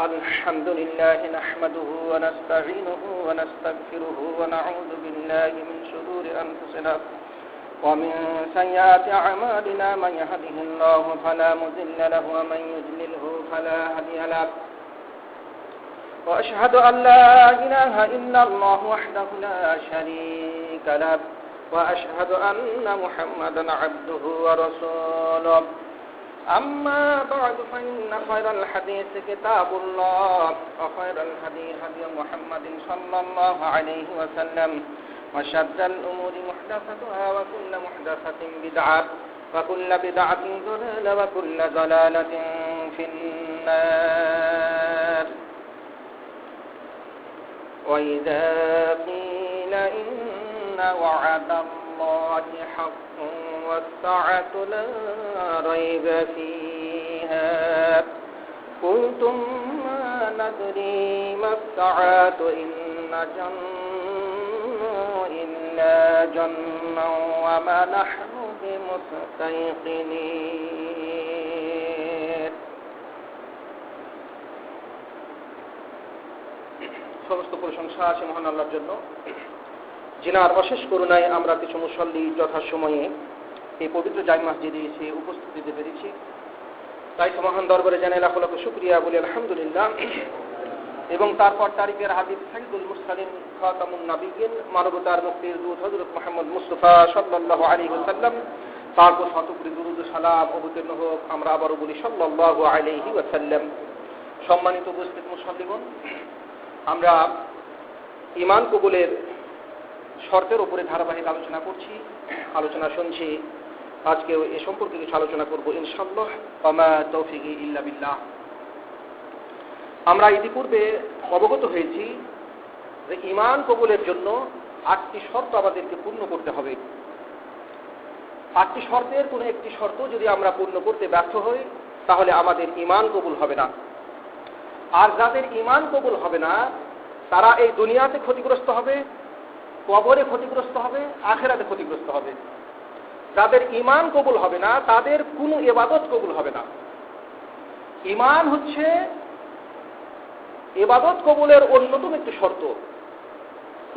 الحمد لله نحمده ونستعينه ونستغفره ونعوذ بالله من شرور أنفسنا ومن سيئات أعمالنا من يهده الله فلا مضل له ومن يضلله فلا هادي له وأشهد أن لا إله إلا الله وحده لا شريك له وأشهد أن محمدا عبده ورسوله أما بعد فإن خير الحديث كتاب الله وخير الهدي هدي محمد صلى الله عليه وسلم وشر الأمور محدثاتها وكل محدثة بدعة وكل بدعة ضلالة وكل ضلالة في النار وإذا قيل إن وعد الله حق والساعة لا ريب فيها قلتم ما ندري ما الساعة إن نظن إلا ظنا وما نحن بمستيقنين সমস্ত প্রশংসা আছে মহান আল্লাহর জন্য, যিনার অশেষ করুণায় আমরা কিছু মুসল্লি যথাসময়ে এই পবিত্র জামে মসজিদে এসে উপস্থিত দিতে পেরেছি। তাই মহান দরবারে জানাই লাখ লাখ শুকরিয়া বলি আলহামদুলিল্লাহ। এবং তারপর তারিখের হাবিব সাইয়্যিদুল মুরসালিন খাতামুন নবিয়্যিন মানবতার মুক্তির দূত হযরত মুহাম্মদ মুস্তাফা সাল্লাল্লাহু আলাইহি ওয়াসাল্লাম তার উপর শতকোটি দুরূদ ও সালাম অবতীর্ণ হোক। আমরা আবারও বলি সাল্লাল্লাহু আলাইহি ওয়াসাল্লাম। সম্মানিত উপস্থিত মুসল্লিগণ, আমরা ঈমান কবুলের শর্তের উপরে ধারাবাহিক আলোচনা করছি, আলোচনা শুনছি। আজকেও এ সম্পর্কে কিছু আলোচনা করব ইনশাআল্লাহ। ওয়া তৌফিকি ইল্লা বিল্লাহ। আমরা ইতিপূর্বে অবগত হয়েছি যে ঈমান কবুলের জন্য 8টি শর্ত আমাদেরকে পূর্ণ করতে হবে। 8টি শর্তের কোনো একটি শর্ত যদি আমরা পূর্ণ করতে ব্যর্থ হই তাহলে আমাদের ঈমান কবুল হবে না। আর যাদের ঈমান কবুল হবে না তারা এই দুনিয়াতে ক্ষতিগ্রস্ত হবে, কবরে ক্ষতিগ্রস্ত হবে, আখিরাতে ক্ষতিগ্রস্ত হবে। যাদের ঈমান কবুল হবে না তাদের কোনো ইবাদত কবুল হবে না। ঈমান হচ্ছে ইবাদত কবুলের অন্যতম একটি শর্ত।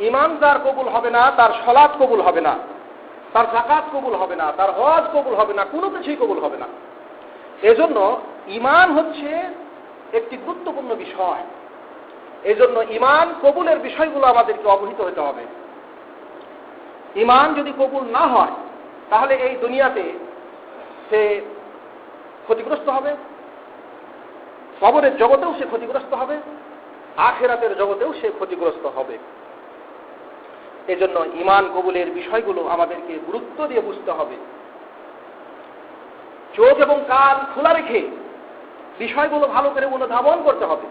ঈমান যার কবুল হবে না তার সালাত কবুল হবে না, তার যাকাত কবুল হবে না, তার হজ কবুল হবে না, কোনো কিছুই কবুল হবে না। এজন্য ঈমান হচ্ছে একটি গুরুত্বপূর্ণ বিষয়। এজন্য ঈমান কবুলের বিষয়গুলো আমাদেরকে অবহিত হতে হবে। ঈমান যদি কবুল না হয় তাহলে এই দুনিয়াতে সে ক্ষতিগ্রস্ত হবে, কবরের জগতেও সে ক্ষতিগ্রস্ত হবে, আখিরাতের জগতেও সে ক্ষতিগ্রস্ত হবে। এজন্য ঈমান কবুলের বিষয়গুলো আমাদেরকে গুরুত্ব দিয়ে বুঝতে হবে। চোখ এবং কান খোলা রেখে বিষয়গুলো ভালো করে অনুধাবন করতে হবে।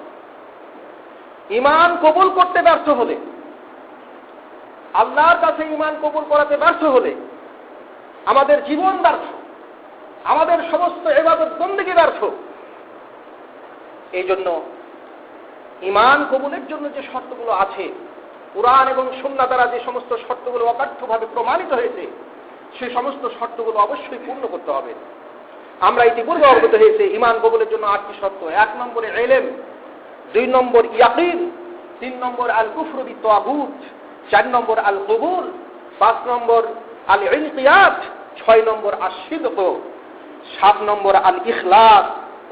ঈমান কবুল করতে ব্যর্থ হলে, আল্লাহর কাছে ঈমান কবুল করাতে ব্যর্থ হলে আমাদের জীবন ব্যর্থ, আমাদের সমস্ত ইবাদত বন্দেগী ব্যর্থ। এই জন্য ঈমান কবুলের জন্য যে শর্তগুলো আছে, কুরআন এবং সুন্নাহ দ্বারা যে সমস্ত শর্তগুলো অকাঠ্যভাবে প্রমাণিত হয়েছে সেই সমস্ত শর্তগুলো অবশ্যই পূর্ণ করতে হবে। আমরা ইতিপূর্বে অবগত হয়েছে ঈমান কবুলের জন্য 8টি শর্ত। 1 নম্বরে ইলম, 2 নম্বর ইয়াকিন, 3 নম্বর আল কুফরু বিত-তাগুত, 4 নম্বর আল কবুল, 5 নম্বর আল ইনকিয়াদ, 6 নম্বর আশ-শিদক, 7 নম্বর আল ইখলাস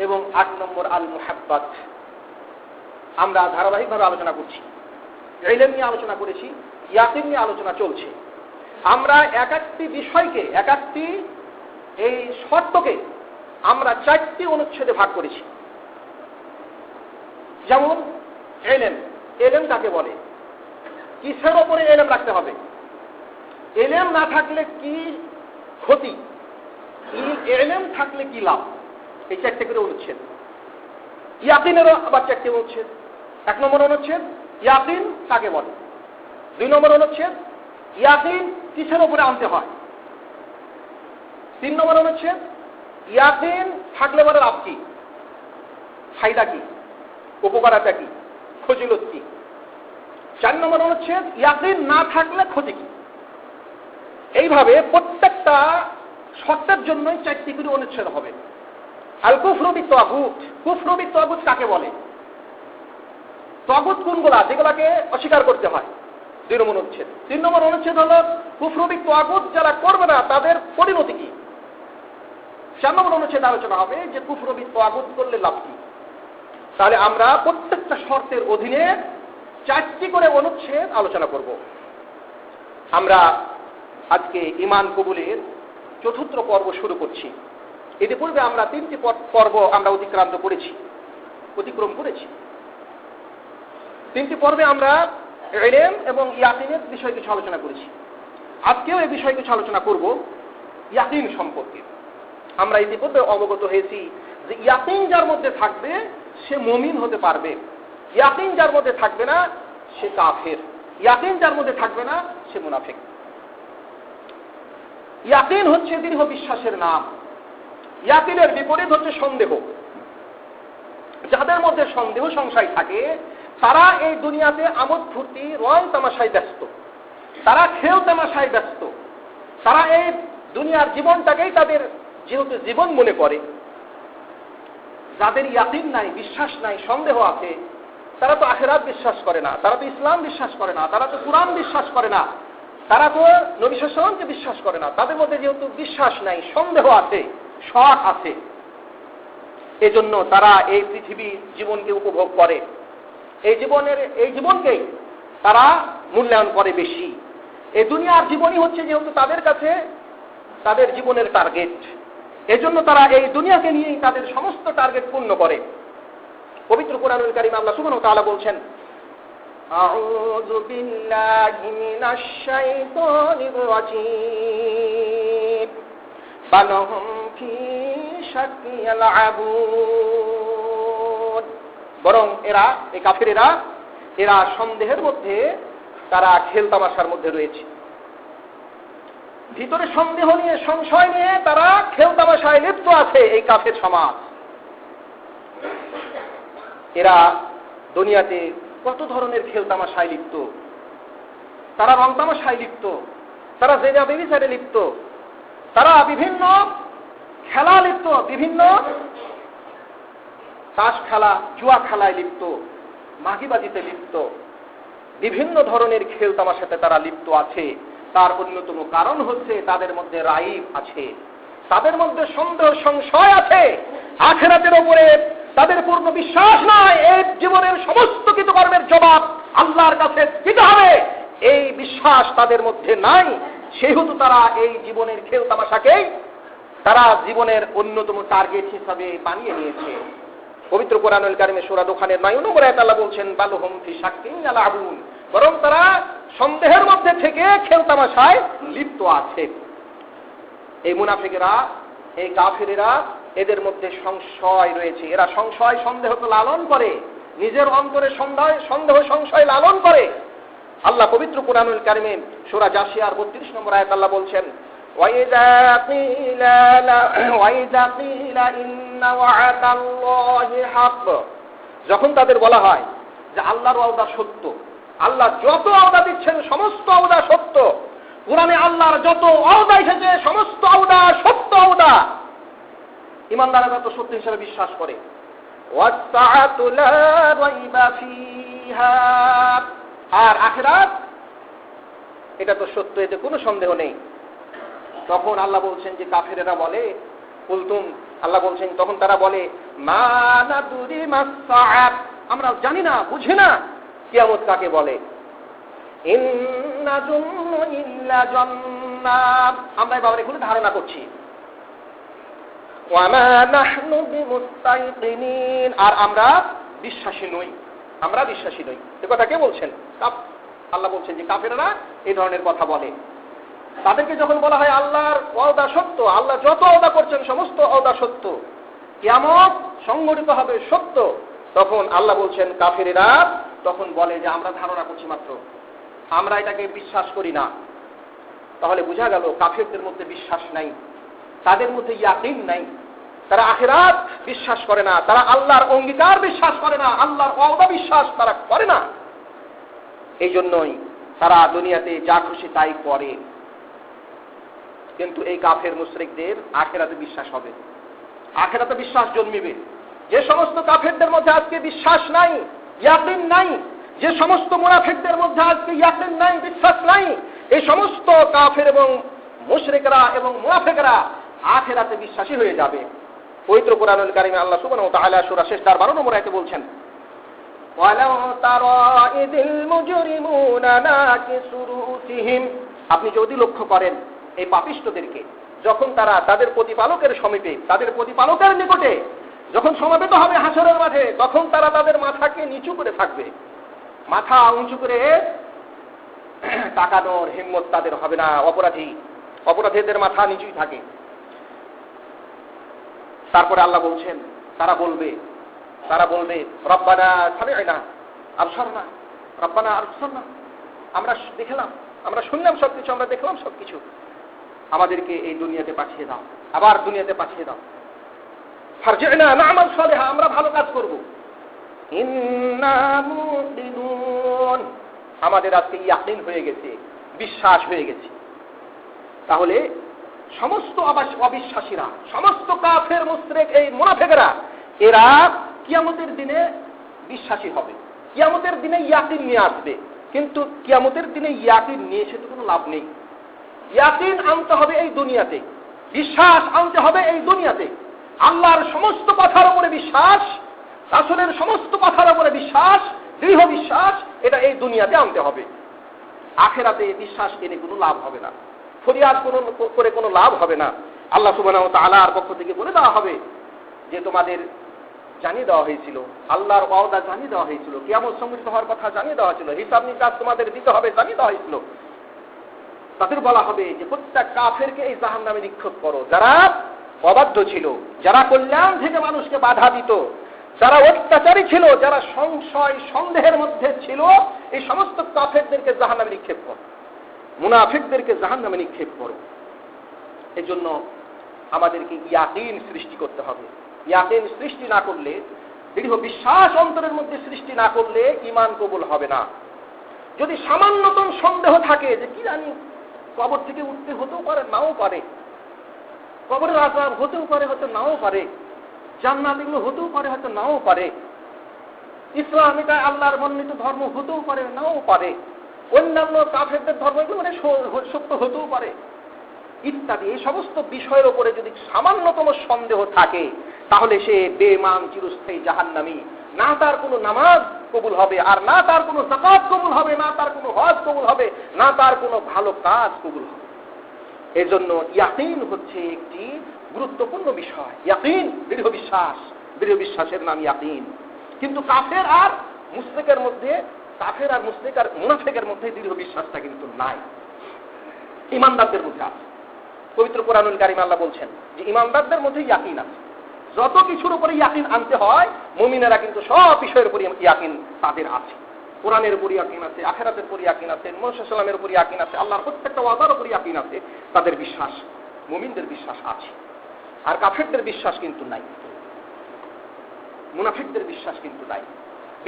এবং 8 নম্বর আল মুহাব্বাত। আমরা ধারাবাহিকভাবে আলোচনা করছি। ইলম নিয়ে আলোচনা করেছি, ইয়াকিন নিয়ে আলোচনা চলছে। আমরা এক একটি বিষয়কে, এক একটি এই শর্তকে আমরা 4টি অনুচ্ছেদে ভাগ করেছি। যেমন ইলম, ইলম কাকে বলে, কিসের উপরে ইলম রাখতে হবে, ইলম না থাকলে কি ক্ষতি, ইলম থাকলে কি লাভ, এই 4টে করে অনুচ্ছেদ। ইয়াকিনেরও আবার 4টে অনুচ্ছেদ। 1 নম্বর অনুচ্ছেদ ইয়াকিন কাকে বলে, 2 নম্বর অনুচ্ছেদ ইয়াকিন কিসের উপরে আনতে হয়, 3 নম্বর অনুচ্ছেদ ইয়াকিন থাকলে বলে লাভ কি, ফায়দা কি, উপকারিতা কি, ফজিলত কি। 4 নম্বর অনুচ্ছেদ ইয়াকিন না থাকলে ক্ষতি কি। এইভাবে প্রত্যেকটা শর্তের জন্যই 4টি করে অনুচ্ছেদ হবে। আল কুফরু বিত-তাগুত, কুফরু বিত-তাগুত কাকে বলে? তাগুত কোনগুলা, যেগুলাকে অস্বীকার করতে হয়। 2 নম্বর অনুচ্ছেদ। 3 নম্বর অনুচ্ছেদ হলো কুফরবি তাগুত যারা করবে না তাদের পরিণতি কি। 4 নম্বর অনুচ্ছেদ আলোচনা হবে যে কুফরবি তাগুত করলে লাভ কি। তাহলে আমরা প্রত্যেকটা শর্তের অধীনে 4টি করে অনুচ্ছেদ আলোচনা করব। আমরা আজকে ঈমান কবুলের 4র্থ পর্ব শুরু করছি। ইতিপূর্বে আমরা 3টি পর্ব আমরা অতিক্রান্ত করেছি, অতিক্রম করেছি। 3টি পর্বে আমরা ইলম এবং ইয়াকিনের বিষয়ে কিছু আলোচনা করেছি। আজকেও এই বিষয়ে কিছু আলোচনা করব, ইয়াকিন সম্পর্কে। আমরা ইতিপূর্বে অবগত হয়েছি যে ইয়াকিন যার মধ্যে থাকবে সে মুমিন হতে পারবে, ইয়াকিন যার মধ্যে থাকবে না সে কাফের, ইয়াকিন যার মধ্যে থাকবে না সে মুনাফিক। ইয়াকিন হচ্ছে দৃঢ় বিশ্বাসের নাম। ইয়াকিনের বিপরীত হচ্ছে সন্দেহ। যাদের মধ্যে সন্দেহ সংশয় থাকে তারা এই দুনিয়াতে আমোদ ফুর্তি রং তামাশায় ব্যস্ত, তারা খেল তামাশায় ব্যস্ত, তারা এই দুনিয়ার জীবনটাকেই তাদের যেহেতু জীবন মনে করে। যাদের ইয়াকিন নাই, বিশ্বাস নাই, সন্দেহ আছে, তারা তো আখিরাত বিশ্বাস করে না, তারা তো ইসলাম বিশ্বাস করে না, তারা তো কুরআন বিশ্বাস করে না, তারা তো নবী সাল্লাল্লাহু আলাইহি ওয়াসাল্লামকে বিশ্বাস করে না। তাদের মধ্যে যেহেতু বিশ্বাস নাই, সন্দেহ আছে, শক আছে, এজন্য তারা এই পৃথিবীর জীবনকে উপভোগ করে, এই জীবনকেই তারা মূল্যায়ন করে বেশি। এই দুনিয়ার জীবনই হচ্ছে যেহেতু তাদের কাছে তাদের জীবনের টার্গেট, এজন্য তারা এই দুনিয়াকে নিয়েই তাদের সমস্ত টার্গেট পূর্ণ করে। পবিত্র কোরআনুল কারীম আল্লাহ সুবহানাহু ওয়া তাআলা বলছেন, আউযু বিল্লাহি মিনাশ শাইতানির রাজীম বালহুম ফি শাক্কি ইয়ালআবুন। বরং এরা, এই কাফিরেরা, এরা সন্দেহের মধ্যে, তারা খেলতামাশার মধ্যে রয়েছে। ভিতরে সন্দেহ নিয়ে, সংশয় নিয়ে তারা খেলতামাশায় লিপ্ত আছে এই কাফের সমাজ। এরা দুনিয়াতে কত ধরনের খেলতামাশায় লিপ্ত, তারা রংতামাশায় লিপ্ত, তারা জেনা ব্যভিচারে লিপ্ত, তারা বিভিন্ন খেলা লিপ্ত, বিভিন্ন তাস খেলা, জুয়া খেলায় লিপ্ত, মাগিবাজিতে লিপ্ত, বিভিন্ন ধরনের খেলতামাশাতে তারা লিপ্ত আছে। তার অন্যতম কারণ হচ্ছে তাদের মধ্যে রাইব আছে, তাদের মধ্যে সন্দেহ সংশয় আছে, আখিরাতের উপরে তাদের পূর্ণ বিশ্বাস নাই, এই জীবনের সমস্ত কৃতকর্মের জবাব আল্লাহর কাছে দিতে হবে, এই বিশ্বাস তাদের মধ্যে নাই। সেহেতু তারা এই জীবনের খেলতামাশাকেই তারা জীবনের অন্যতম টার্গেট হিসাবে বানিয়ে নিয়েছে। পবিত্র কোরআনুল কারীমে সূরা দুখানের 9 নম্বর আয়াতে আল্লাহ বলছেন, বালহুম ফি শাক্কিন ইয়ালআবুন, বরং তারা সন্দেহের মধ্যে থেকে খেলতামাশায় লিপ্ত আছে। এই মুনাফিকেরা, এই কাফিরেরা, এদের মধ্যে সংশয় রয়েছে। এরা সংশয় সন্দেহকে লালন করে, নিজের অন্তরে সন্দেহ সংশয় লালন করে। আল্লাহ পবিত্র কোরআনুল কারীমে সূরা জাসিয়ার 32 নম্বর আয়াতে আল্লাহ বলছেন, وَإِذَا قِيلَ إِنَّ وَعْدَ اللَّهِ حَقٌّ, যখন তাদের বলা হয় যে আল্লাহর ওয়াদা সত্য, আল্লাহ যত ওয়াদা দিচ্ছেন সমস্ত ওয়াদা সত্য, কুরআনে আল্লাহর যত ওয়াদা এসেছে সমস্ত ওয়াদা সত্য ওয়াদা, ঈমানদাররা তো সত্য হিসেবে বিশ্বাস করে। ওয়াস-সাআতু লা রাইবা ফিহা, আর আখিরাত এটা তো সত্য, এতে কোনো সন্দেহ নেই। তখন আল্লাহ বলছেন যে কাফেরেরা বলে, কুলতুম, আল্লাহ বলছেন তখন তারা বলে, মা নাদরি মাস-সাআত, আমরা জানি না, বুঝি না কিয়ামত কাকে বলে। ইন্না যুন্নু ইল্লা জান্না, আমরা এবারে এগুলো ধারণা করছি। ওয়া মা নাহনু বিমুস্তাইকিনিন, আর আমরা বিশ্বাসী নই, আমরা বিশ্বাসী নই। এই কথা কে বলছেন? আল্লাহ বলছেন যে কাফেররা এই ধরনের কথা বলে। তাদেরকে যখন বলা হয় আল্লাহর ওয়াদা সত্য, আল্লাহ যত ওয়াদা করছেন সমস্ত ওয়াদা সত্য, কিয়ামত সংঘটিত হবে সত্য, তখন আল্লাহ বলছেন কাফেরেরা তখন বলে যে আমরা ধারণা করছি মাত্র, আমরা এটাকে বিশ্বাস করি না। তাহলে বোঝা গেল কাফেরদের মধ্যে বিশ্বাস নাই, তাদের মধ্যে ইয়াকিন নাই, তারা আখিরাত বিশ্বাস করে না, তারা আল্লাহর অঙ্গীকার বিশ্বাস করে না, আল্লাহর ওয়াদা বিশ্বাস তারা করে না। এই জন্যই তারা দুনিয়াতে যা খুশি তাই করে। কিন্তু এই কাফের মুশরিকদের আখিরাতে বিশ্বাস হবে, আখিরাতে বিশ্বাস জন্মিবে। যে সমস্ত কাফেরদের মধ্যে আজকে বিশ্বাস নাই, ইয়াকিন নাই, যে সমস্ত মুনাফিকদের মধ্যে আজকে ইয়াকিন নাই, বিশ্বাস নাই, এই সমস্ত কাফের এবং মুশরিকরা এবং মুনাফিকরা আখিরাতে বিশ্বাসী হয়ে যাবে। পবিত্র কোরআনুল কারীমে আল্লাহ সুবহানাহু ওয়া তাআলা সূরা শেষ 12 নম্বর আয়াতে বলছেন, ওয়ালাউ তারা ইযিল মুজরিমুনা নাকিসু রুসিহিম, আপনি যদি লক্ষ্য করেন এই পাপিষ্ঠদেরকে যখন তারা তাদের প্রতিপালকের সমীপে, তাদের প্রতিপালকের নিকটে যখন সমাবেত হবে হাসরের মাঠে, তখন তারা তাদের মাথাকে নিচু করে থাকবে। মাথা উঁচু করে তাকানোর হিম্মত তাদের হবে না। অপরাধীদের মাথা নিচুই থাকে। তারপরে আল্লাহ বলছেন, তারা বলবে রব্বানা সামি'না আবসারনা, রব্বানা আবসারনা, আমরা দেখলাম, আমরা শুনলাম সবকিছু, আমরা দেখলাম সবকিছু, আমাদেরকে এই দুনিয়াতে পাঠিয়ে দাও, আবার দুনিয়াতে পাঠিয়ে দাও। ফারজি'না না'মাল সালিহা, আমরা ভালো কাজ করব। ইন্না মুকিনুন, আমাদের আজকে ইয়াকিন হয়ে গেছে, বিশ্বাস হয়ে গেছে। তাহলে সমস্ত অবিশ্বাসীরা, সমস্ত কাফের মুশরিক এই মুনাফিকরা, এরা কিয়ামতের দিনে বিশ্বাসী হবে, কিয়ামতের দিনে ইয়াকিন নিয়ে আসবে। কিন্তু কিয়ামতের দিনে ইয়াকিন নিয়ে এসে তো কোনো লাভ নেই। ইয়াকিন আনতে হবে এই দুনিয়াতে, বিশ্বাস আনতে হবে এই দুনিয়াতে। আল্লাহর সমস্ত কথার উপরে বিশ্বাস, রাসূলের সমস্ত কথার উপরে বিশ্বাস, দৃঢ় বিশ্বাস, এটা এই দুনিয়াতে আনতে হবে। আখিরাতে বিশ্বাস এনে কোনো লাভ হবে না, ফরিয়াদ করে কোনো লাভ হবে না। আল্লাহ সুবহানাহু ওয়া তাআলার পক্ষ থেকে বলে দেওয়া হবে যে তোমাদের জানিয়ে দেওয়া হয়েছিল, আল্লাহর ওয়াদা জানিয়ে দেওয়া হয়েছিল, কিয়ামত সংঘটিত হওয়ার কথা জানিয়ে দেওয়া ছিল, হিসাব নিকাশ তোমাদের দিতে হবে জানিয়ে দেওয়া হয়েছিল। তাদের বলা হবে যে প্রত্যেক কাফেরকে এই জাহান্নামে নিক্ষেপ করো, যারা অবাধ্য ছিল, যারা কল্যাণ থেকে মানুষকে বাধা দিত, যারা অত্যাচারী ছিল, যারা সংশয় সন্দেহের মধ্যে ছিল, এই সমস্ত কাফেরদেরকে জাহান্নামে নিক্ষেপ করো, মুনাফিকদেরকে জাহান্নামে নিক্ষেপ করো। এই জন্য আমাদেরকে ইয়াকিন সৃষ্টি করতে হবে। ইয়াকিন সৃষ্টি না করলে, দৃঢ় বিশ্বাস অন্তরের মধ্যে সৃষ্টি না করলে ঈমান কবুল হবে না। যদি সামান্যতম সন্দেহ থাকে যে কি জানি কবর থেকে উঠতে হতেও পারে, নাও পারে, কবরের আযাব হতেও পারে, হয়তো নাও পারে, জান্নাত এগুলো হতেও পারে, হয়তো নাও পারে, ইসলাম এটা আল্লাহর মনোনীত ধর্ম হতেও পারে, নাও পারে, অন্যান্য কাফেরদের ধর্ম এগুলো মানে সত্য হতেও পারে ইত্যাদি, এই সমস্ত বিষয়ের উপরে যদি সামান্যতম সন্দেহ থাকে, তাহলে সে বেঈমান, চিরস্থায়ী জাহান্নামী। না তার কোনো নামাজ কবুল হবে, আর না তার কোনো যাকাত কবুল হবে, না তার কোনো হজ কবুল হবে, না তার কোনো ভালো কাজ কবুল হবে। এজন্য ইয়াকিন হচ্ছে একটি গুরুত্বপূর্ণ বিষয়। ইয়াকিন দৃঢ় বিশ্বাস, দৃঢ় বিশ্বাসের নাম ইয়াকিন। কিন্তু কাফের আর মুশরিকের মধ্যে, কাফের আর মুশরিক আর মুনাফিকের মধ্যে দৃঢ় বিশ্বাসটা কিন্তু নাই, ঈমানদারদের মধ্যে আছে। পবিত্র কোরআনুল কারীমে আল্লাহ বলছেন যে ঈমানদারদের মধ্যে ইয়াকিন আছে। যত কিছুর উপরে ইয়াকিন আনতে হয়, মুমিনেরা কিন্তু সব বিষয়ের উপরে ইয়াকিন তাদের আছে। কোরআনের উপর ইয়াকিন আছে, আখিরাতের উপর ইয়াকিন আছে, মুহাম্মদ সাল্লাল্লাহু আলাইহি ওয়াসাল্লামের উপর ইয়াকিন আছে, আল্লাহর প্রত্যেকটা ওয়াদার উপর ইয়াকিন আছে। তাদের বিশ্বাস, মুমিনদের বিশ্বাস আছে। আর কাফেরদের বিশ্বাস কিন্তু নাই, মুনাফিকদের বিশ্বাস কিন্তু নাই।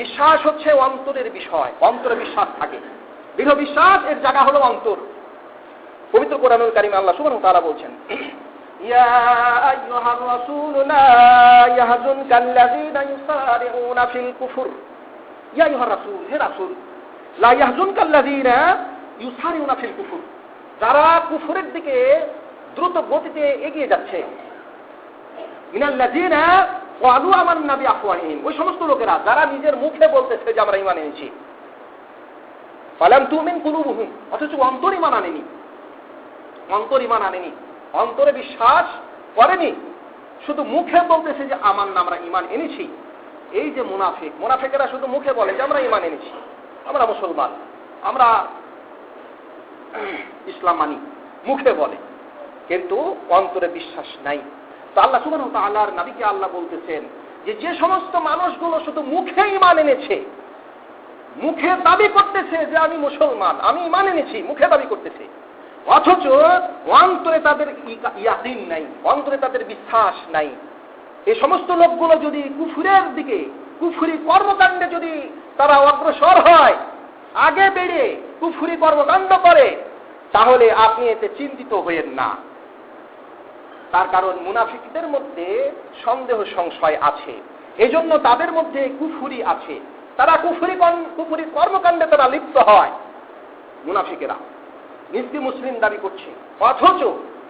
বিশ্বাস হচ্ছে অন্তরের বিষয়, অন্তরে বিশ্বাস থাকে। দৃঢ় বিশ্বাস এর জায়গা হলো অন্তর। পবিত্র কোরআনুল কারীমে আল্লাহ সুবহানাহু ওয়া তাআলা বলছেন, ইয়া আইয়ুহার রাসূল লা ইয়াহজুনকাল্লাযীনা ইউসারিউনা ফিল কুফর। ইয়া আইয়ুহার রাসূল, হে রাসূল, লা ইয়াহজুনকাল্লাযীনা ইউসারিউনা ফিল কুফর, যারা কুফরের দিকে দ্রুত গতিতে এগিয়ে যাচ্ছে, মিনাল্লাযীনা ক্বালু আমান্না বিআফওয়াহিহিম, ওই সমস্ত লোকেরা যারা নিজের মুখে বলতেছে যে আমরা ঈমান এনেছি, ফালাম তুমিন কুলুবুহুম, অথচ অন্তর ঈমান আনেনি, অন্তর ঈমান আনেনি, অন্তরে বিশ্বাস করেনি, শুধু মুখে বলতেছে যে আমরা ঈমান এনেছি। এই যে মুনাফিক, মুনাফিকেরা শুধু মুখে বলে যে আমরা ঈমান এনেছি, আমরা মুসলমান, আমরা ইসলাম মানি, মুখে বলে, কিন্তু অন্তরে বিশ্বাস নাই। তো আল্লাহ সুবহানাহু ওয়া তাআলার নবীকে আল্লাহ বলতেছেন যে সমস্ত মানুষগুলো শুধু মুখে ঈমান এনেছে, মুখে দাবি করতেছে যে আমি মুসলমান, আমি ঈমান এনেছি, মুখে দাবি করতেছে, অথচ অন্তরে তাদের ইয়াকিন নাই, অন্তরে তাদের বিশ্বাস নাই। এই সমস্ত লোকগুলো যদি কুফরের দিকে, কুফরি কর্মকাণ্ডে যদি তারা অগ্রসর হয়, আগে বেড়ে কুফরি কর্মকাণ্ড করে, তাহলে আপনি এতে চিন্তিত হয়েন না। তার কারণ মুনাফিকদের মধ্যে সন্দেহ সংশয় আছে, এজন্য তাদের মধ্যে কুফরি আছে, তারা কুফরি কর্মকাণ্ডে তারা লিপ্ত হয়। মুনাফিকেরা নিজকে মুসলিম দাবি করছে, অথচ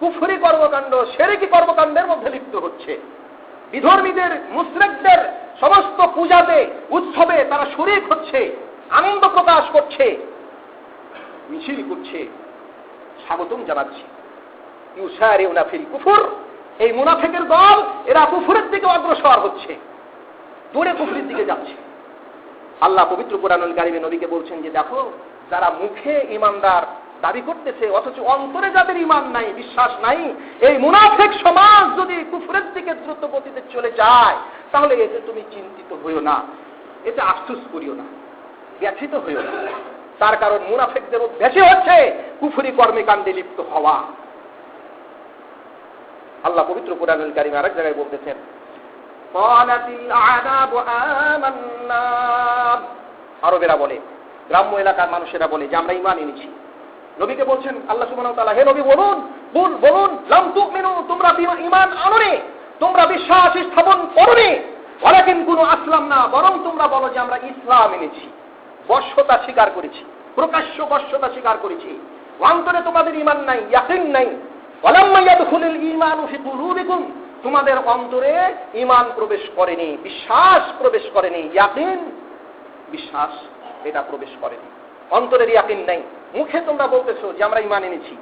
কুফরি কর্মকাণ্ড, শিরকি কর্মকাণ্ডের মধ্যে লিপ্ত হচ্ছে। বিধর্মীদের, মুশরিকদের সমস্ত পূজাতে, উৎসবে তারা শরীক হচ্ছে, আনন্দ প্রকাশ করছে, মিছিল করছে, স্বাগতম জানাচ্ছে। ইউসারিউনা ফিল কুফর, এই মুনাফিকের দল এরা কুফরের দিকে অগ্রসর হচ্ছে, দূরে কুফরের দিকে যাচ্ছে। আল্লাহ পবিত্র কোরআনুল কারীমে নবীকে বলছেন যে দেখো, যারা মুখে ঈমানদার দাবি করতেছে অথচ অন্তরে যাদের ঈমান নাই, বিশ্বাস নাই, এই মুনাফিক সমাজ যদি কুফরের দিকে দ্রুত গতিতে চলে যায়, তাহলে এতে তুমি চিন্তিত হইও না, এতে আফসোস করিও না, ব্যথিত হইও না। তার কারণ মুনাফিকদের অভ্যাসই হচ্ছে কুফরি কর্মকাণ্ডে লিপ্ত হওয়া। আল্লাহ পবিত্র কোরআনুল কারীমে আরেক জায়গায় বলতেছেন, ক্বালাতিল আ'রাবু আমান্না, আরবেরা বলে, গ্রাম্য এলাকার মানুষেরা বলে যে আমরা ঈমান এনেছি। নবীকে বলছেন আল্লাহ সুবহানাহু ওয়া তাআলা, হে নবী বলুন লাম তুমিনু, তোমরা ঈমান আনোনি, তোমরা বিশ্বাস স্থাপন করোনি, ওয়ালাকিন কুনু আসলামনা, বরং তোমরা বলো যে আমরা ইসলাম এনেছি, বশ্যতা স্বীকার করেছি, প্রকাশ্য বশ্যতা স্বীকার করেছি। অন্তরে তোমাদের ঈমান নাই, ইয়াকিন নাই। ওয়ালাম্মা ইয়াদখুলুল ঈমানু ফি কুলুবিকুম, তোমাদের অন্তরে ঈমান প্রবেশ করেনি, বিশ্বাস প্রবেশ করেনি, ইয়াকিন, বিশ্বাস এটা প্রবেশ করেনি। অন্তরের ইয়াকিন নাই, মুখে তোমরা বলতেছো যে আমরা ঈমান এনেছি,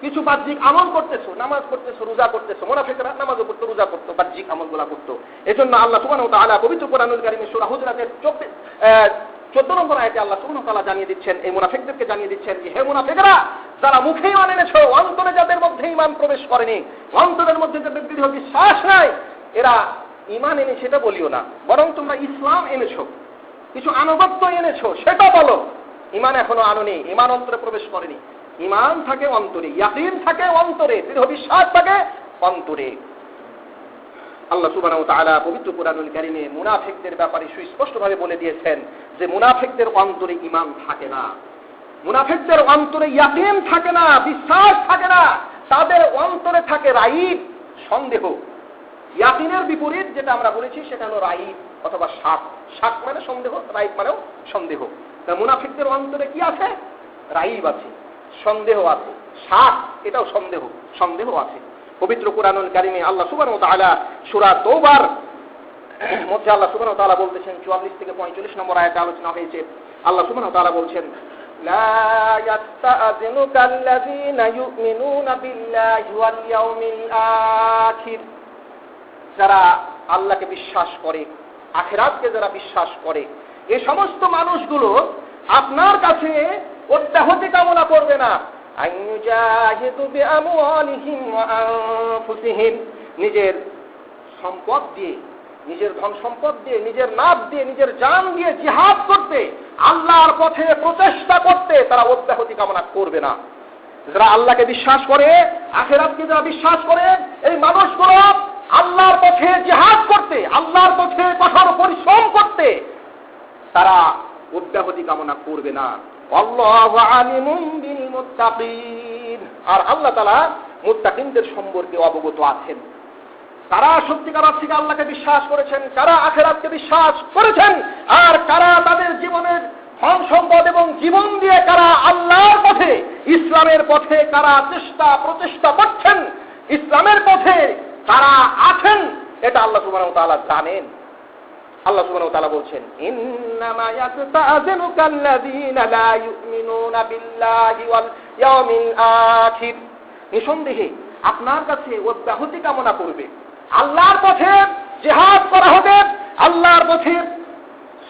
কিছু বাহ্যিক আমল করতেছো, নামাজ করতেছো, রোজা করতেছো। মুনাফিকরা নামাজও করতো, রোজা করতো, বাহ্যিক আমলগুলো করতো। এজন্য আল্লাহ সুবহানাহু ওয়া তাআলা পবিত্র কোরআনুল কারীমে সূরা হুজুরাতের 14 নম্বর আয়াতে আল্লাহ সুবহানাহু ওয়া তাআলা জানিয়ে দিচ্ছেন, এই মুনাফিকদেরকে জানিয়ে দিচ্ছেন যে হে মুনাফিকরা, যারা মুখে ঈমান এনেছো, অন্তরে যাদের মধ্যে ঈমান প্রবেশ করেনি, অন্তরের মধ্যে যাদের দৃঢ় বিশ্বাস নাই, এরা ঈমান এনেছে এটা বলিও না, বরং তোমরা ইসলাম এনেছো, কিছু আনুগত্য এনেছো সেটা বলো। ঈমান এখনো আনোনি, ঈমান অন্তরে প্রবেশ করেনি। ঈমান থাকে অন্তরে, ইয়াকিন থাকে অন্তরে, দৃঢ় বিশ্বাস থাকে অন্তরে। আল্লাহ সুবহানাহু ওয়া তাআলা পবিত্র কোরআনুল কারীমে মুনাফিকদের ব্যাপারে সুস্পষ্টভাবে বলে দিয়েছেন যে মুনাফিকদের অন্তরে ঈমান থাকে না, মুনাফিকদের অন্তরে ইয়াকিন থাকে না, বিশ্বাস থাকে না, তাদের অন্তরে থাকে রাইব, সন্দেহ। ইয়াকিনের বিপরীত যেটা আমরা বলেছি সেটা হলো রাইব অথবা শাক। শাক মানে সন্দেহ, রাইব মানেও সন্দেহ। তা মুনাফিকদের অন্তরে কি আছে? রাইব আছে, সন্দেহ আছে। শাক এটাও সন্দেহ, সন্দেহ আছে। পবিত্র কোরআনুল কারীমে আল্লাহ সুবহানাহু ওয়া তাআলা সূরা তাওবার মধ্যে আল্লাহ সুবহানাহু ওয়া তাআলা বলতেছেন, 44 থেকে 45 নম্বর আয়াতে আলোচনা হয়েছে। আল্লাহ সুবহানাহু ওয়া তাআলা বলছেন, লা ইয়াস্তাযিনুকাল্লাযীনা ইউমিনুনা বিল্লাহি ওয়াল ইয়াউমিল আখির, যারা আল্লাহকে বিশ্বাস করে, আখিরাতকে যারা বিশ্বাস করে, এই সমস্ত মানুষগুলো আপনার কাছে অব্যাহতি কামনা করবে না। আইয়ুজাহিদু বিআমওয়ালিহিম ওয়া আনফুসিহিম, নিজের সম্পদ দিয়ে, নিজের ধন সম্পদ দিয়ে, নিজের নাফ দিয়ে, নিজের জান দিয়ে জিহাদ করতে, আল্লাহর পথে প্রচেষ্টা করতে তারা অব্যাহতি কামনা করবে না। যারা আল্লাহকে বিশ্বাস করে, আখিরাতকে যারা বিশ্বাস করে, এই মানুষগুলো আল্লাহর পথে জিহাদ করতে, আল্লাহর পথে কঠোর পরিশ্রম করতে তারা অব্যাহতি কামনা করবে না। আল্লাহু আলিমুম বিল মুত্তাকিন, আর আল্লাহ তাআলা মুত্তাকিনদের সম্পর্কে অবগত আছেন। কারা সত্যিকার অর্থে আল্লাহকে বিশ্বাস করেছেন, কারা আখিরাতকে বিশ্বাস করেছেন, আর কারা তাদের জীবনের ধন সম্পদ এবং জীবন দিয়ে কারা আল্লাহর পথে, ইসলামের পথে কারা প্রচেষ্টা করছেন, ইসলামের পথে কারা আছেন, এটা আল্লাহ সুবহানাহু ওয়া তাআলা জানেন। আল্লাহ সুবহানাহু ওয়া তাআলা বলছেন, ইন্নামা ইয়াস্তাযিনুকাল্লাযীনা লা ইউমিনুনা বিল্লাহি ওয়াল ইয়াউমিল আখির, নিঃসন্দেহে আপনার কাছে অব্যাহতি কামনা করবে, আল্লাহর পথে জিহাদ করা হবে, আল্লাহর পথে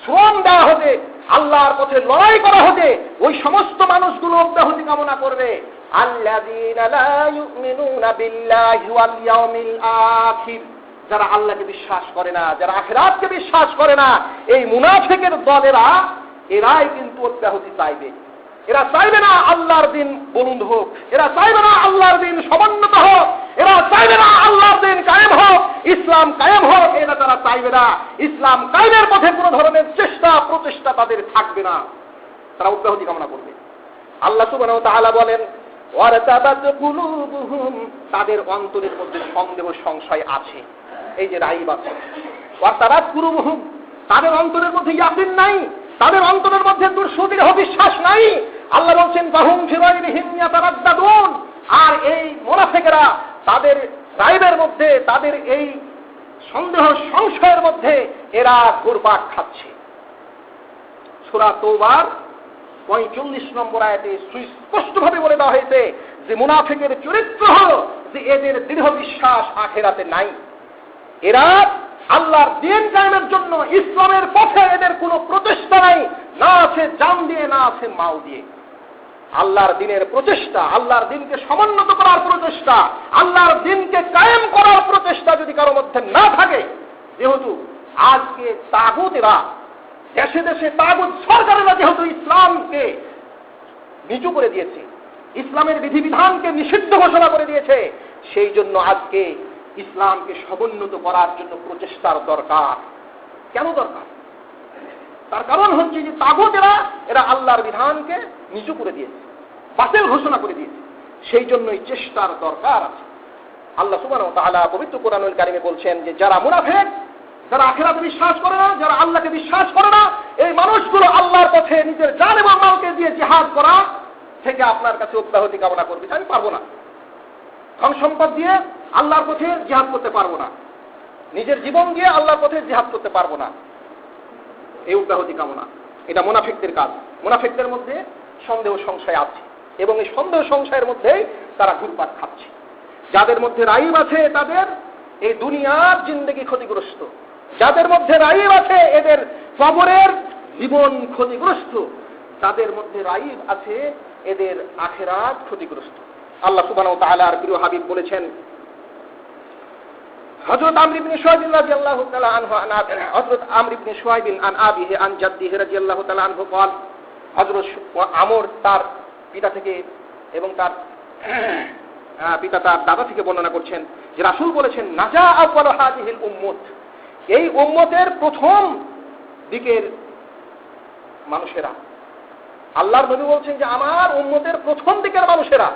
শ্রম দেওয়া হবে, আল্লাহর পথে লড়াই করা হবে, ওই সমস্ত মানুষগুলো অব্যাহতি কামনা করবে। আল্লাযীনা লা ইউমিনুনা বিল্লাহি ওয়াল ইয়াউমিল আখির, যারা আল্লাহকে বিশ্বাস করে না, যারা আখিরাতকে বিশ্বাস করে না, এই মুনাফিকের দলেরা এরাই কিন্তু অব্যাহতি চাইবে। এরা চাইবে না আল্লাহর দিন বুলন্দ হোক, এরা চাইবে না আল্লাহর দিন সমুন্নত হোক, এরা চাইবে না আল্লাহর দিন কায়েম হোক, ইসলাম কায়েম হোক, এটা তারা চাইবে না। ইসলাম কায়েমের পথে কোনো ধরনের প্রচেষ্টা তাদের থাকবে না, তারা অব্যাহতি কামনা করবে। আল্লাহ সুবহানাহু ওয়া তাআলা বলেন, ওয়ারতাবাত কুলুবুহুম, তাদের অন্তরের মধ্যে সন্দেহ সংশয় আছে, এই যে রাইব আছে। ওয়ারতাবাত কুলুবুহুম, তাদের অন্তরের মধ্যে ইয়াকিন নাই, তাদের অন্তরের মধ্যে সুদৃঢ় বিশ্বাস নাই। আল্লাহ বলছেন ফাহুম ফি রাইবিহিম ইয়াতারাদ্দাদুন। আর এই মুনাফিকরা তাদের রাইবের মধ্যে, তাদের এই সন্দেহ সংশয়ের মধ্যে এরা ঘুরপাক খাচ্ছে। সূরা তওবার 45 নম্বর আয়াতে সুস্পষ্টভাবে বলে দেওয়া হয়েছে যে মুনাফিকের চরিত্র হলো যে এদের দৃঢ় বিশ্বাস আখিরাতে নাই। এরা আল্লাহর দ্বীন কায়েমের জন্য ইসলামের পথে এদের কোনো প্রচেষ্টা নাই, না আছে জান দিয়ে, না আছে মাল দিয়ে। আল্লাহর দ্বীনের প্রচেষ্টা, আল্লাহর দ্বীনকে সমুন্নত করার প্রচেষ্টা, আল্লাহর দ্বীনকে কায়েম করার প্রচেষ্টা যদি কারো মধ্যে না থাকে, যেহেতু আজকে তাগুতেরা দেশে দেশে, তাগুত সরকারেরা যেহেতু ইসলামকে নিচু করে দিয়েছে, ইসলামের বিধিবিধানকে নিষিদ্ধ ঘোষণা করে দিয়েছে, সেই জন্য আজকে ইসলামকে সমুন্নত করার জন্য প্রচেষ্টার দরকার। কেন দরকার? তার কারণ হচ্ছে যে তাগুতেরা এরা আল্লাহর বিধানকে নিচু করে দিয়েছে, বাতিল ঘোষণা করে দিয়েছে, সেই জন্যই চেষ্টার দরকার আছে। আল্লাহ সুবহানাহু ওয়া তাআলা পবিত্র কোরআনুল কারীমে বলছেন যে যারা মুনাফিক, যারা আখিরাতে বিশ্বাস করে না, যারা আল্লাহকে বিশ্বাস করে না, এই মানুষগুলো আল্লাহর পথে নিজের জান এবং মালকে দিয়ে জিহাদ করা থেকে আপনার কাছে অব্যাহতি কামনা করবে। আমি পারবো না, ধন সম্পদ দিয়ে আল্লাহর পথে জিহাদ করতে পারবো না, নিজের জীবন দিয়ে আল্লাহর পথে জিহাদ করতে পারবো না, এই অব্যাহতি কামনা। এটা মুনাফিকদের কাজ। মুনাফিকদের মধ্যে সন্দেহ সংশয় আছে এবং এই সন্দেহ সংশয়ের মধ্যেই তারা ঘুরপাক খাচ্ছে। যাদের মধ্যে রাইব আছে তাদের এই দুনিয়ার জিন্দেগি ক্ষতিগ্রস্ত, যাদের মধ্যে রাইব আছে এদের কবরের জীবন ক্ষতিগ্রস্ত, যাদের মধ্যে রাইব আছে এদের আখিরাত ক্ষতিগ্রস্ত। আল্লাহ সুবহানাহু ওয়া তাআলার প্রিয় হাবিব বলেছেন, হযরত আমর ইবনে শুআইব রাদিয়াল্লাহু তাআলা আনহু হযরত আমর ইবনে শুআইব আন আবিহি আন জাদ্দিহি রাদিয়াল্লাহু তাআলা আনহু قال, হযরত আমর তার পিতা থেকে এবং তার পিতা তার দাদা থেকে বর্ণনা করছেন যে রাসূল বলেছেন, নাজা আউয়াল হাযিহিল উম্মত, এই উম্মতের প্রথম দিকের মানুষেরা, আল্লাহর নবী বলছেন যে আমার উম্মতের প্রথম দিকের মানুষেরা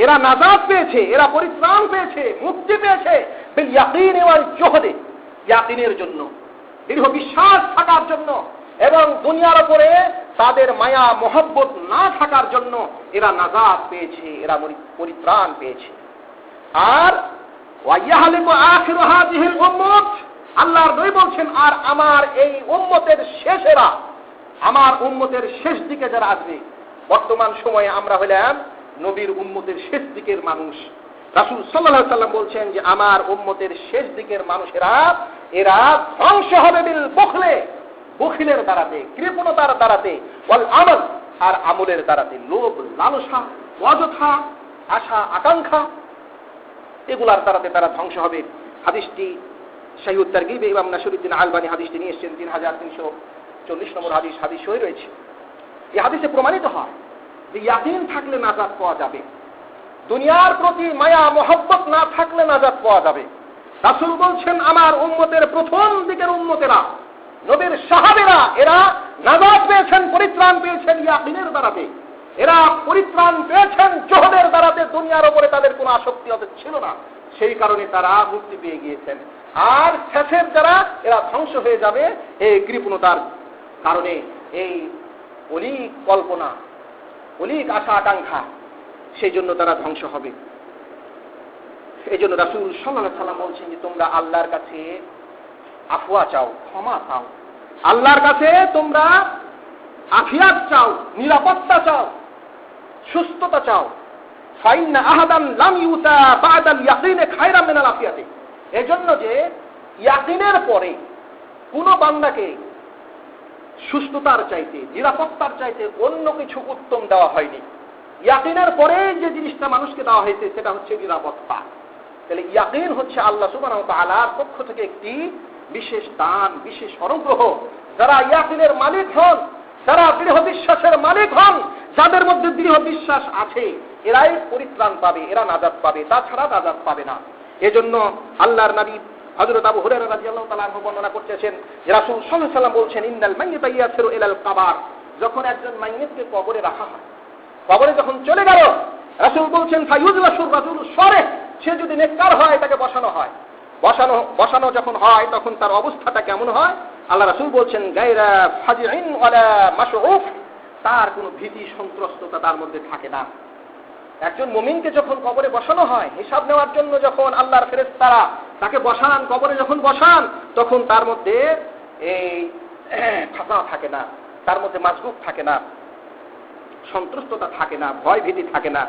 এরা নাজাত পেয়েছে, এরা পরিত্রাণ পেয়েছে, মুক্তি পেয়েছে বিল ইয়াকিন ওয়াল জুহদ, ইয়াকিনের জন্য, দৃঢ় বিশ্বাস থাকার জন্য এবং দুনিয়ার উপরে তাদের মায়া মহব্বত না থাকার জন্য এরা নাজাত পেয়েছে, এরা পরিত্রাণ পেয়েছে। আর ওয়াইয়াহলিকু আখিরু হাযিহিল উম্মত, আল্লাহর নবী বলছেন আর আমার এই উম্মতের শেষেরা, আমার উম্মতের শেষ দিকে যারা আসবে, বর্তমান সময়ে আমরা হলাম নবীর উম্মতের শেষ দিকের মানুষ। রাসূল সাল্লাল্লাহু আলাইহি সাল্লাম বলছেন যে আমার উম্মতের শেষ দিকের মানুষেরা এরা ধ্বংস হবে বিল বুখলে, বখিলের দ্বারাতে, কৃপণতার দ্বারাতে, ওয়াল আমল, আর আমলের দ্বারাতে, লোভ লালসা অযথা আশা আকাঙ্ক্ষা এগুলার দ্বারাতে তারা ধ্বংস হবে। হাদিসটি সহিহ তারগিব ইমাম নাসিরউদ্দিন আলবানী হাদিসটি নিয়ে এসেছেন 3340 নম্বর হাদিস, হাদিস সহিহ রয়েছে। এই হাদিসে প্রমাণিত হয় যে ইয়াকিন থাকলে নাজাত পাওয়া যাবে, দুনিয়ার প্রতি মায়া মহব্বত না থাকলে নাজাত পাওয়া যাবে। রাসূল বলছেন আমার উম্মতের প্রথম দিকের উম্মতেরা, নবীর সাহাবীরা, এরা নাজাত পেয়েছেন, পরিত্রাণ পেয়েছেন ইয়াকিনের দ্বারাতে, এরা পরিত্রাণ পেয়েছেন জোহদের দ্বারাতে, দুনিয়ার উপরে তাদের কোনো আসক্তি ছিল না, সেই কারণে তারা মুক্তি পেয়ে গিয়েছেন। আর শেষের যারা এরা ধ্বংস হয়ে যাবে এই কৃপণতার কারণে, এই অলিক কল্পনা, অলিক আশা আকাঙ্ক্ষা, সেই জন্য তারা ধ্বংস হবে। এই জন্য রাসূল সাল্লাল্লাহু আলাইহি সাল্লাম বলছেন যে তোমরা আল্লাহর কাছে আফওয়া চাও, ক্ষমা চাও, আল্লাহর কাছে তোমরা আফিয়াত চাও, নিরাপত্তা চাও, সুস্থতা চাও। ফাইন্না আহাদান লাম ইউতা বাদাল ইয়াকিনে খায়রাম মিনাল আফিয়াতি, এজন্য যে ইয়াকিনের পরে কোন বান্দাকে সুস্থতার চাইতে, নিরাপত্তার চাইতে অন্য কিছু উত্তম দেওয়া হয়নি। ইয়াকিনের পরে যে জিনিসটা মানুষকে দেওয়া হয়েছে সেটা হচ্ছে নিরাপত্তা। তাহলে ইয়াকিন হচ্ছে আল্লাহ সুবহানাহু ওয়া তাআলার পক্ষ থেকে একটি বিশেষ দান, বিশেষ অনুগ্রহ। যারা ইয়াকিনের মালিক হন, যারা দৃঢ় বিশ্বাসের মালিক হন, যাদের মধ্যে দৃঢ় বিশ্বাস আছে, এরাই পরিত্রাণ পাবে, এরা নাজাত পাবে, তাছাড়া নাজাত পাবে না। এজন্য আল্লাহর নবী হযরত আবু হুরায়রা রাদিয়াল্লাহু তাআলা আনহু বর্ণনা করতেছেন যে রাসূল সাল্লাল্লাহু আলাইহি ওয়াসাল্লাম বলছেন, ইন্নাল মাইয়িতা ইয়াসিরু ইলাল কবর, যখন একজন মাইয়িতকে কবরে রাখা হয়, কবরে যখন চলে গেল, রাসূল বলছেন ফায়ুজলাসুর রাজুলু সালেহ, সে যদি নেককার হয় তাকে বসানো হয়, বসানো যখন হয় তখন তার অবস্থাটা কেমন হয়? আল্লাহ রাসূল বলছেন গায়রা ফাজিইন ওয়ালা মাশউফ, তার কোনো ভীতি সন্ত্রস্ততা তার মধ্যে থাকে না। একজন মুমিনকে যখন কবরে বসানো হয়, হিসাব নেওয়ার জন্য যখন আল্লাহর ফেরেশতারা তাকে বসান, কবরে যখন বসান, তখন তার মধ্যে এই ফাঁসা থাকে না, তার মধ্যে মাজগুব থাকে না, সন্ত্রস্ততা থাকে না, ভয় ভীতি থাকে না।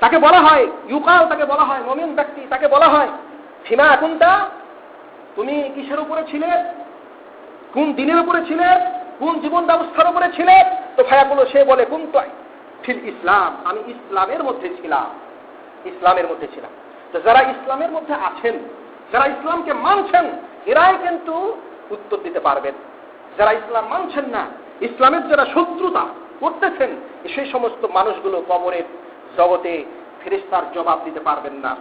তাকে বলা হয় ইউকাল, তাকে বলা হয় মুমিন ব্যক্তি, তাকে বলা হয় ফিমা কুনতা, তুমি কিসের উপরে ছিলে, কোন দিনের উপরে ছিলে, কোন জীবন ব্যবস্থার উপরে ছিলে? তো ফায়াকুলু, সে বলে কুনতু ফিল ইসলাম, আমি ইসলামের মধ্যে ছিলাম, ইসলামের মধ্যে ছিলাম। তো যারা ইসলামের মধ্যে আছেন, যারা ইসলামকে মানছেন, এরাই কিন্তু উত্তর দিতে পারবেন। যারা ইসলাম মানছেন না, ইসলামের যারা শত্রুতা করতেছেন, সেই সমস্ত মানুষগুলো কবরের জগতে ফেরেশতার জবাব দিতে পারবেন না।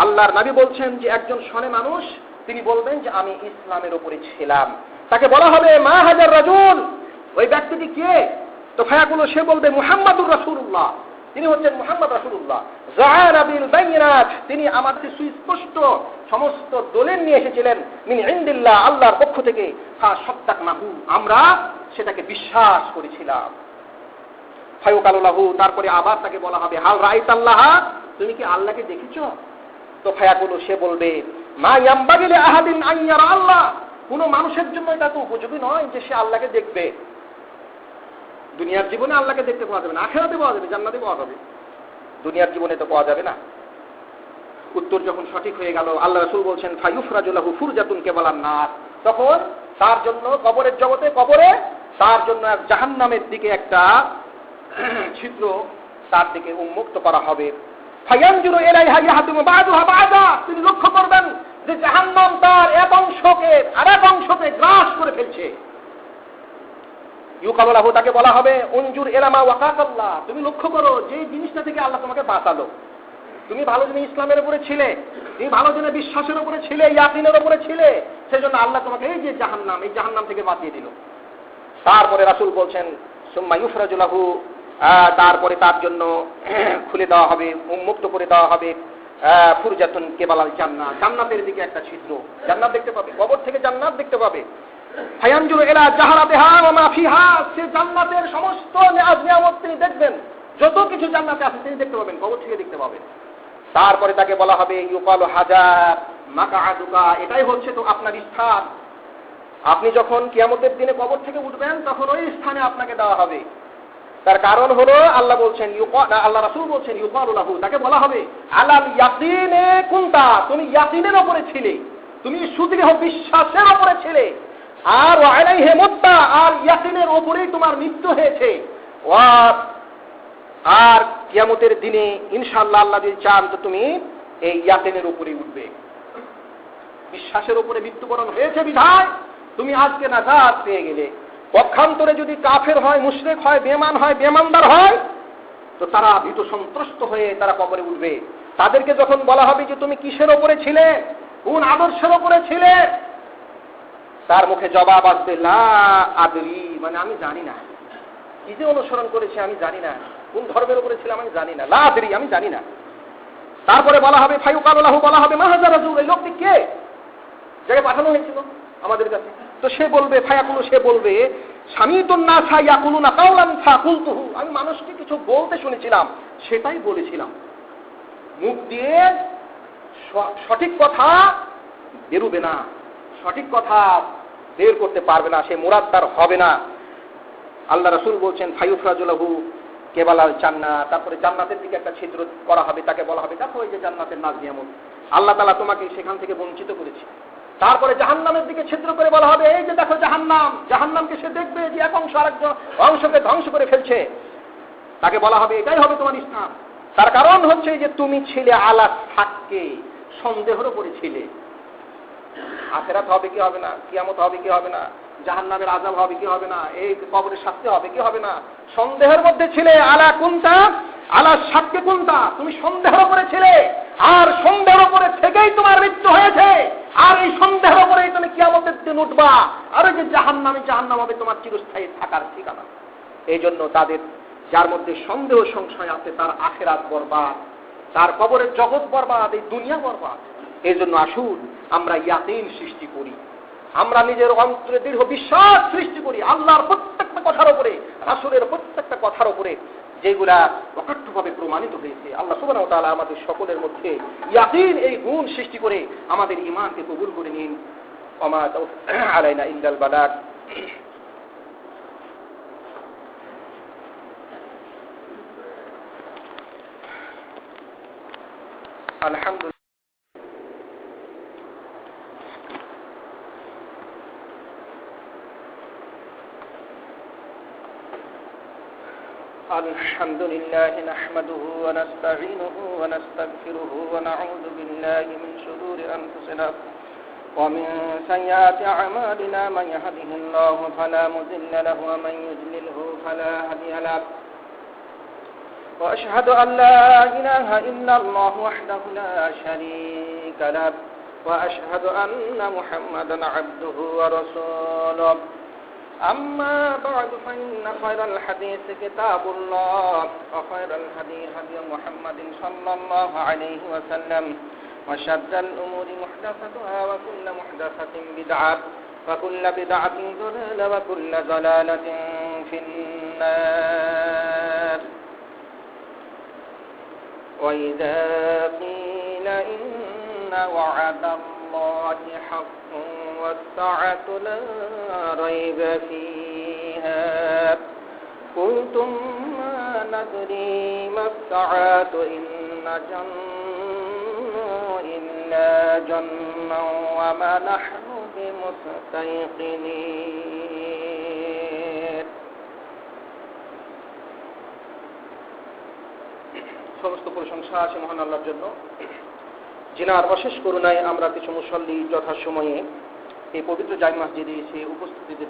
আল্লাহর নবী বলছেন যে একজন শনে মানুষ তিনি বলবেন যে আমি ইসলামের উপরে ছিলাম। তাকে বলা হবে মা হাজার রাজুল, ওই ব্যক্তিটি কে? তো ফায়াকুলু, সে বলবে মুহাম্মাদুর রাসূলুল্লাহ, তিনি হচ্ছেন মুহাম্মদ রাসূলুল্লাহ। যাআরা বিল বাইনাত, তিনি আমাদের সুস্পষ্ট সমস্ত দলিল নিয়ে এসেছিলেন মিন ইনদিল্লাহ, আল্লাহর পক্ষ থেকে। ফাসাদ্দাকনাহু, আমরা সেটাকে বিশ্বাস করেছিলাম। ফায়ুকালু লাহু, তারপরে আবার তাকে বলা হবে হাল রাআইতাল্লাহ, তুমি কি আল্লাহকে দেখেছো? তো ফায়াকুলু, সে বলবে মা ইয়ামবাগি লিআহাদিন আন ইয়ারা আল্লাহ, কোন মানুষের জন্য এটা তো উপযোগী নয় যে সে আল্লাহকে দেখবে। দুনিয়ার জীবনে আল্লাহকে দেখতে পাওয়া যাবে না, আখিরাতে পাওয়া যাবে, জান্নাতে পাওয়া যাবে, দুনিয়ার জীবনে তো পাওয়া যাবে না। উত্তর যখন সঠিক হয়ে গেল, আল্লাহ রাসূল বলছেন ফায়ুফরাজু লাহু ফুরজাতুন কেবালান নার, তখন তার জন্য কবরের জগতে, কবরে তার জন্য জাহান্নামের দিকে একটা ছিদ্র তার দিকে উন্মুক্ত করা হবে। ফায়ানজুরু ইলাইহা ইয়াহদিমু বা'দুহা বা'দা, তিনি লক্ষ্য করবেন যে জাহান্নাম তার এক অংশকে আরেক অংশকে গ্রাস করে ফেলছে। ইউকালু লাহু, তাকে বলা হবে উনজুর ইলা মা ওয়াকাকাল্লাহ, তুমি লক্ষ্য করো যে জিনিসটা থেকে আল্লাহ তোমাকে বাঁচালো। তুমি ভালো জন্য ইসলামের উপরে ছিলে, তুমি ভালো জন্য বিশ্বাসের উপরে ছিলে, ইয়াকিনের উপরে ছিলে, সেজন্য আল্লাহ তোমাকে এই যে জাহান্নাম, এই জাহান্নাম থেকে বাঁচিয়ে দিল। তারপরে রাসূল বলছেন সুম্মা ইউফরাজু লাহু, তারপরে তার জন্য খুলে দেওয়া হবে, উন্মুক্ত করে দেওয়া হবে ফুরজাতুন কেবালাল জান্নাত, জান্নাতের দিকে একটা ছিদ্র, জান্নাত দেখতে পাবে, কবর থেকে জান্নাত দেখতে পাবে। ফায়ানজুরু ইলা জাহরাতিহা ওয়া মা ফিহা, সে জান্নাতের সমস্ত নিয়ামত তিনি দেখবেন, যত কিছু জান্নাতে আছে তিনি দেখতে পাবেন, কবর থেকে দেখতে পাবেন। তারপরে তাকে বলা হবে ইউকালু হাজার মাকআদুকা, এটাই হচ্ছে তো আপনার স্থান। আপনি যখন কিয়ামতের দিনে কবর থেকে উঠবেন, তখন ওই স্থানে আপনাকে দেওয়া হবে। তার কারণ হলো আল্লাহ বলছেন, আল্লাহ রাসূল বলছেন ইউকালু লাহু, তাকে বলা হবে আলাল ইয়াকিনে কুনতা, তুমি ইয়াকিনের উপরে ছিলে, তুমি সুদৃঢ় বিশ্বাসের উপরে ছিলে, আর আলাইহি মুত্তা, আর ইয়াকিনের উপরেই তোমার মৃত্যু হয়েছে। আর কিয়ামতের দিনে ইনশাআল্লাহ আল্লাহ যদি চান তো তুমি এই ইয়াকিনের উপরে উঠবে, বিশ্বাসের উপরে মৃত্যুবরণ হয়েছে বিধায় তুমি আজকে নাজাত পেয়ে গেলে। পক্ষান্তরে যদি কাফের হয়, মুশরিক হয়, বেঈমান হয়, বেঈমানদার হয়, তো তারা ভীত সন্ত্রস্ত হয়ে তারা কবরে উঠবে। তাদেরকে যখন বলা হবে যে তুমি কিসের উপরে ছিলে, কোন আদর্শের উপরে ছিলে, তার মুখে জবাব আসবে লা আদরি, মানে আমি জানি না, কি যে অনুসরণ করেছি আমি জানি না, কোন ধর্মের উপরে ছিলাম আমি জানি না, লা আদরি, আমি জানি না। তারপরে বলা হবে ফায়ুকালু লাহু, বলা হবে মা হাজার রাজুল, এই লোকটি কে, যাকে পাঠানো হয়েছিল আমাদের কাছে? তো সে বলবে ফায়াকুলু, সে বলবে সামিতুন নাসা ইয়াকুলুনা কাওলান ফাকুলতুহু, আমি মানুষকে কিছু বলতে শুনেছিলাম, সেটাই বলেছিলাম। মুখ দিয়ে সঠিক কথা বেরোবে না, সঠিক কথা বের করতে পারবে না, সে মুরাদ তার হবে না। আল্লাহ রাসূল বলছেন ফায়ুফরাজু লাহু কেবালাল জান্নাত, তারপরে জান্নাতের দিকে একটা ছিদ্র করা হবে, তাকে বলা হবে দেখো এই যে জান্নাতের নাজ নিয়ামত, আল্লাহ তাআলা তোমাকে সেখান থেকে বঞ্চিত করেছে। তারপরে জাহান্নামের দিকে ছিদ্র করে বলা হবে এই যে দেখো জাহান্নাম, জাহান্নামকে সে দেখবে যে এক অংশ আরেক অংশকে ধ্বংস করে ফেলছে, তাকে বলা হবে এটাই হবে তোমার স্থান। তার কারণ হচ্ছে যে তুমি ছিলে আলা শাক্কে, সন্দেহের উপরে ছিলে, আখিরাত হবে কি হবে না, কিয়ামত হবে কি হবে না, জাহান্নামের আযাব হবে কি হবে না, এই কবরের শাস্তি হবে কি হবে না, সন্দেহের মধ্যে ছিলে। আলা কুনতা আলা শাক্কে কুনতা, তুমি সন্দেহের উপরে ছিলে, আর সন্দেহের উপরে থেকেই তোমার মৃত্যু হয়েছে, আর এই সন্দেহের উপরেই তুমি কিয়ামতের দিন উঠবা, আর এই যে জাহান্নাম হবে তোমার চিরস্থায়ী থাকার ঠিকানা। এই জন্য তাদের যার মধ্যে সন্দেহ সংশয় আছে তার আখিরাত বরবাদ, তার কবরের জগৎ বরবাদ, এই দুনিয়া বরবাদ। এই জন্য আসুন আমরা ইয়াকিন সৃষ্টি করি, আমরা নিজের অন্তরে দৃঢ় বিশ্বাস সৃষ্টি করি আল্লাহর প্রত্যেকটা কথার উপরে, রাসূলের প্রত্যেকটা কথার উপরে, যেগুলা অকাট্যভাবে প্রমাণিত হয়েছে। আল্লাহ সুবহানাহু ওয়া তাআলা আমাদের সকলের মধ্যে ইয়াকিন এই গুণ সৃষ্টি করে আমাদের ঈমানকে কবুল করে নিন। ওয়া মা তাওফীক আলাইনা ইল্লাল বালাগ। আলহামদুলিল্লাহ الحمد لله نحمده ونستعينه ونستغفره ونعوذ بالله من شرور أنفسنا ومن سيئات أعمالنا من يهده الله فلا مضل له ومن يضلله فلا هادي له وأشهد أن لا إله إلا الله وحده لا شريك له وأشهد أن محمدا عبده ورسوله أما بعد فإن خير الحديث كتاب الله وخير الهدي هدي محمد صلى الله عليه وسلم وشر الأمور محدثاتها وكل محدثة بدعة وكل بدعة ضلالة وكل ضلالة في النار وإذا قيل إن وعد الله حق والساعة لا ريب فيها قلتم ما ندري ما الساعة إن نظن إلا ظنا وما نحن بمستيقنين। সমস্ত প্রশংসা আছে মহান আল্লাহর জন্য, যিনার অশেষ করুণায় আমরা কিছু মুসল্লি যথাসময়ে এই পবিত্র জামে মসজিদে এসে উপস্থিতি